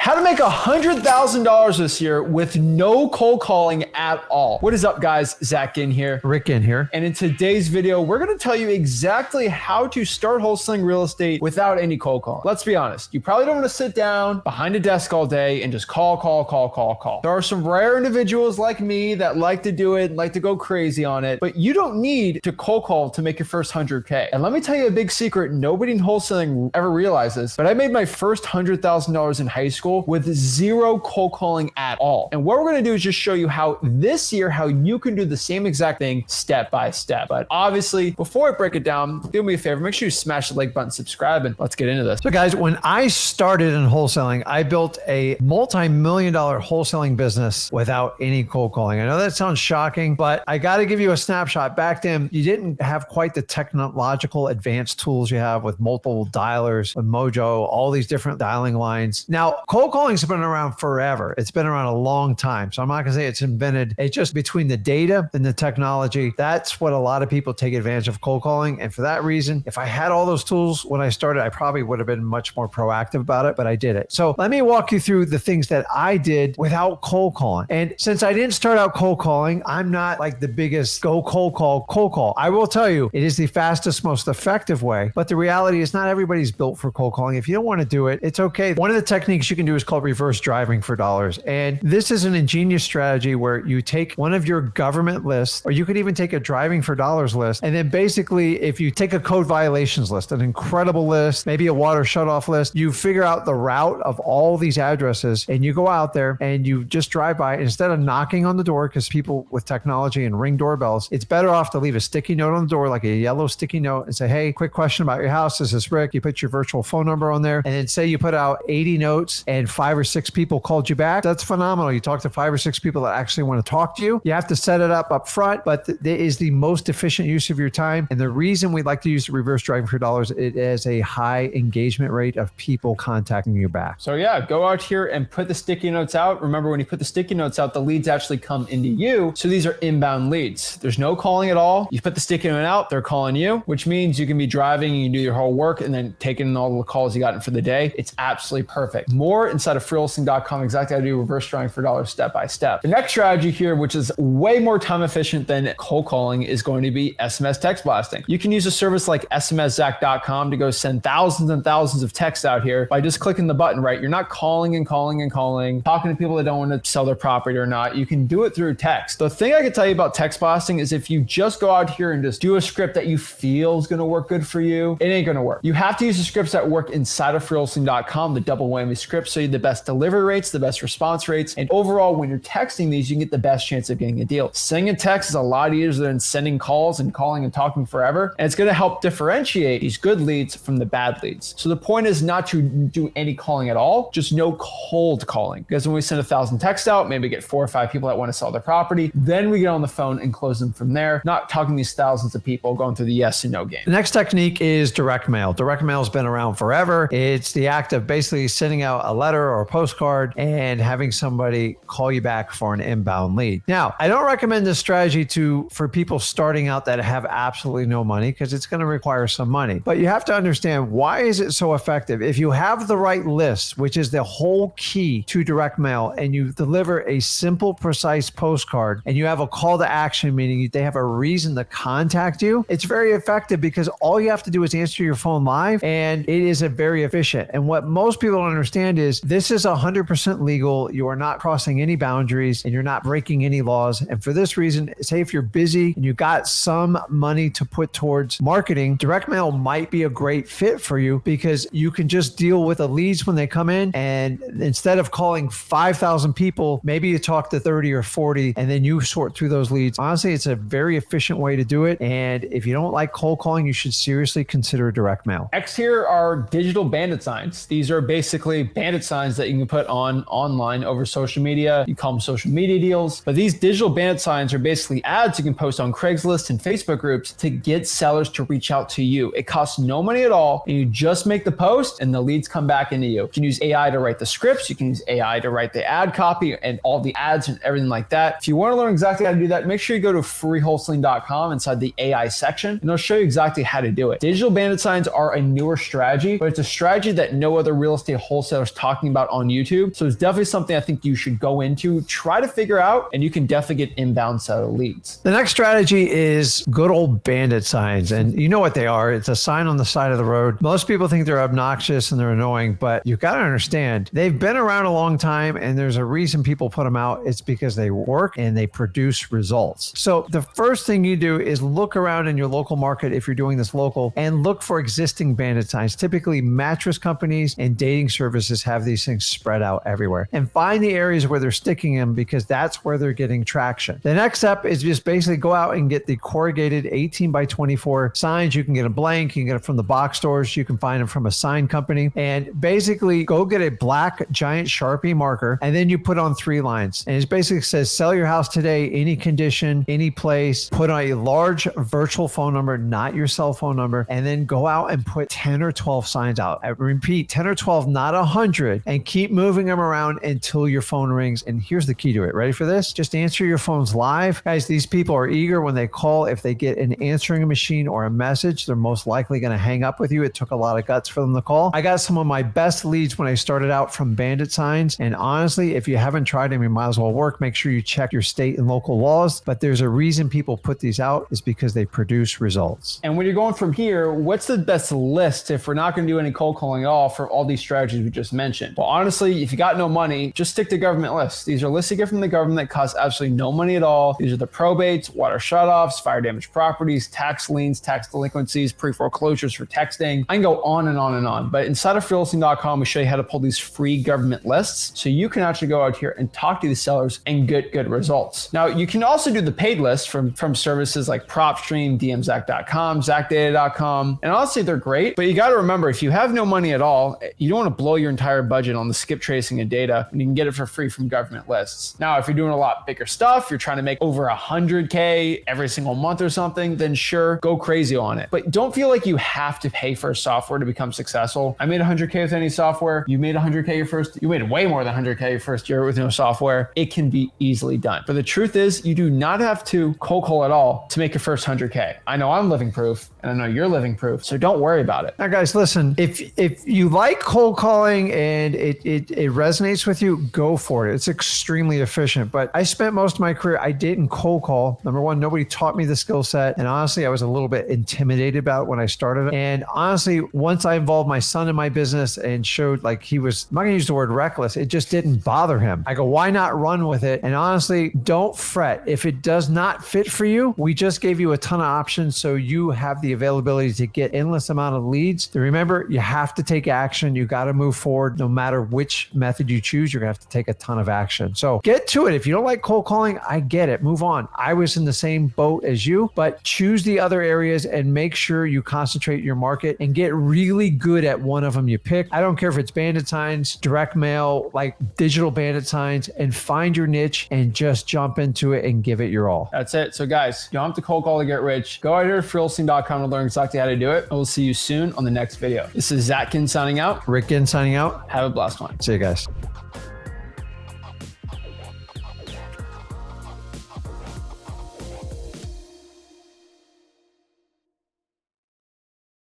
How to make $100,000 this year with no cold calling at all. What is up, guys? Zach in here. Rick in here. And in today's video, we're going to tell you exactly how to start wholesaling real estate without any cold calling. Let's be honest. You probably don't want to sit down behind a desk all day and just call. There are some rare individuals like me that like to do it and like to go crazy on it, but you don't need to cold call to make your first 100K. And let me tell you a big secret nobody in wholesaling ever realizes, but I made my first $100,000 in high school with zero cold calling at all. And what we're going to do is just show you how this year, how you can do the same exact thing step by step. But obviously, before I break it down, do me a favor, make sure you smash the like button, subscribe, and let's get into this. So guys, when I started in wholesaling, I built a multi-million-dollar wholesaling business without any cold calling. I know that sounds shocking, but I got to give you a snapshot. Back then, you didn't have quite the technological advanced tools you have with multiple dialers, with Mojo, all these different dialing lines. Now, cold calling's been around forever. It's been around a long time. So I'm not going to say it's invented. It's just between the data and the technology. That's what a lot of people take advantage of cold calling. And for that reason, if I had all those tools when I started, I probably would have been much more proactive about it, but I did it. So let me walk you through the things that I did without cold calling. And since I didn't start out cold calling, I'm not like the biggest go cold call. I will tell you, it is the fastest, most effective way. But the reality is not everybody's built for cold calling. If you don't want to do it, it's okay. One of the techniques you can do is called reverse driving for dollars. And this is an ingenious strategy where you take one of your government lists, or you could even take a driving for dollars list. And then basically, if you take a code violations list, an incredible list, maybe a water shutoff list, you figure out the route of all these addresses and you go out there and you just drive by. Instead of knocking on the door, because people with technology and ring doorbells, it's better off to leave a sticky note on the door, like a yellow sticky note, and say, hey, quick question about your house. This is Rick. You put your virtual phone number on there, and then say you put out 80 notes and 5 or 6 people called you back. That's phenomenal. You talk to 5 or 6 people that actually want to talk to you. You have to set it up front, but it is the most efficient use of your time. And the reason we like to use the reverse driving for dollars, it is a high engagement rate of people contacting you back. So yeah, go out here and put the sticky notes out. Remember, when you put the sticky notes out, the leads actually come into you. So these are inbound leads. There's no calling at all. You put the sticky note out, they're calling you, which means you can be driving and you can do your whole work and then taking in all the calls you got in for the day. It's absolutely perfect. More inside of freewholesaling.com, exactly how to do reverse driving for dollars step by step. The next strategy here, which is way more time efficient than cold calling, is going to be SMS Text Blasting. You can use a service like SMSZach.com to go send thousands and thousands of texts out here by just clicking the button, right? You're not calling, talking to people that don't want to sell their property or not. You can do it through text. The thing I can tell you about text blasting is if you just go out here and just do a script that you feel is going to work good for you, it ain't going to work. You have to use the scripts that work inside of freewholesaling.com, the double whammy scripts, so you have the best delivery rates, the best response rates, and overall, when you're texting these, you can get the best chance of getting a deal. Sending a text is a lot easier than sending calls and calling and talking forever, and it's going to help differentiate these good leads from the bad leads. So the point is not to do any calling at all, just no cold calling. Because when we send 1,000 texts out, maybe get 4 or 5 people that want to sell their property, then we get on the phone and close them from there, not talking to these thousands of people going through the yes and no game. The next technique is direct mail. Direct mail has been around forever. It's the act of basically sending out a letter or a postcard and having somebody call you back for an inbound lead. Now, I don't recommend this strategy for people starting out that have absolutely no money, because it's going to require some money. But you have to understand, why is it so effective? If you have the right list, which is the whole key to direct mail, and you deliver a simple, precise postcard, and you have a call to action, meaning they have a reason to contact you, it's very effective, because all you have to do is answer your phone live, and it is very efficient. And what most people don't understand is this is 100% legal. You are not crossing any boundaries, and you're not breaking any laws. And for this reason, say if you're busy and you got some money to put towards marketing, direct mail might be a great fit for you, because you can just deal with the leads when they come in. And instead of calling 5,000 people, maybe you talk to 30 or 40 and then you sort through those leads. Honestly, it's a very efficient way to do it. And if you don't like cold calling, you should seriously consider direct mail. Next here are digital bandit signs. These are basically bandit signs that you can put online over social media. You call them social media deals. But these digital bandit signs are basically ads you can post on Craigslist and Facebook groups to get sellers to reach out to you. It costs no money at all, and you just make the post and the leads come back into you. You can use AI to write the scripts. You can use AI to write the ad copy and all the ads and everything like that. If you want to learn exactly how to do that, make sure you go to freewholesaling.com inside the AI section, and they'll show you exactly how to do it. Digital bandit signs are a newer strategy, but it's a strategy that no other real estate wholesalers talk talking about on YouTube. So it's definitely something I think you should go into, try to figure out, and you can definitely get inbound set of leads. The next strategy is good old bandit signs. And you know what they are. It's a sign on the side of the road. Most people think they're obnoxious and they're annoying, but you've got to understand they've been around a long time and there's a reason people put them out. It's because they work and they produce results. So the first thing you do is look around in your local market if you're doing this local and look for existing bandit signs. Typically mattress companies and dating services have these things spread out everywhere, and find the areas where they're sticking them because that's where they're getting traction. The next step is just basically go out and get the corrugated 18 by 24 signs. You can get a blank, you can get it from the box stores, you can find them from a sign company, and basically go get a black giant Sharpie marker and then you put on 3 lines. And it basically says, sell your house today, any condition, any place. Put on a large virtual phone number, not your cell phone number, and then go out and put 10 or 12 signs out. I repeat, 10 or 12, not 100, and keep moving them around until your phone rings. And here's the key to it. Ready for this? Just answer your phones live. Guys, these people are eager when they call. If they get an answering machine or a message, they're most likely going to hang up with you. It took a lot of guts for them to call. I got some of my best leads when I started out from Bandit Signs. And honestly, if you haven't tried them, you might as well work. Make sure you check your state and local laws. But there's a reason people put these out is because they produce results. And when you're going from here, what's the best list if we're not going to do any cold calling at all for all these strategies we just mentioned? Well, honestly, if you got no money, just stick to government lists. These are lists you get from the government that cost absolutely no money at all. These are the probates, water shutoffs, fire damaged properties, tax liens, tax delinquencies, pre-foreclosures for texting. I can go on and on and on. But inside of Wholesaling.com, we show you how to pull these free government lists so you can actually go out here and talk to these sellers and get good results. Now, you can also do the paid list from services like PropStream, DMZack.com, ZackData.com. And honestly, they're great. But you got to remember, if you have no money at all, you don't want to blow your entire budget on the skip tracing and data, and you can get it for free from government lists. Now, if you're doing a lot bigger stuff, you're trying to make over 100K every single month or something, then sure, go crazy on it. But don't feel like you have to pay for software to become successful. I made 100K with any software. You made 100K you made way more than 100K your first year with no software. It can be easily done. But the truth is, you do not have to cold call at all to make your first 100K. I know I'm living proof, and I know you're living proof, so don't worry about it. Now, guys, listen, if you like cold calling and it resonates with you, go for it. It's extremely efficient. But I spent most of my career, I didn't cold call. Number one, nobody taught me the skill set. And honestly, I was a little bit intimidated about it when I started. And honestly, once I involved my son in my business and showed like he was, I'm not going to use the word reckless, it just didn't bother him. I go, why not run with it? And honestly, don't fret. If it does not fit for you, we just gave you a ton of options so you have the availability to get endless amount of leads. Remember, you have to take action. You got to move forward. No matter which method you choose, you're going to have to take a ton of action. So get to it. If you don't like cold calling, I get it. Move on. I was in the same boat as you, but choose the other areas and make sure you concentrate your market and get really good at one of them you pick. I don't care if it's bandit signs, direct mail, like digital bandit signs, and find your niche and just jump into it and give it your all. That's it. So guys, you don't have to cold call to get rich. Go out here to Wholesaling.com to learn exactly how to do it. And we'll see you soon on the next video. This is Zach signing out. Rick signing out. Have a blessed one. See you guys.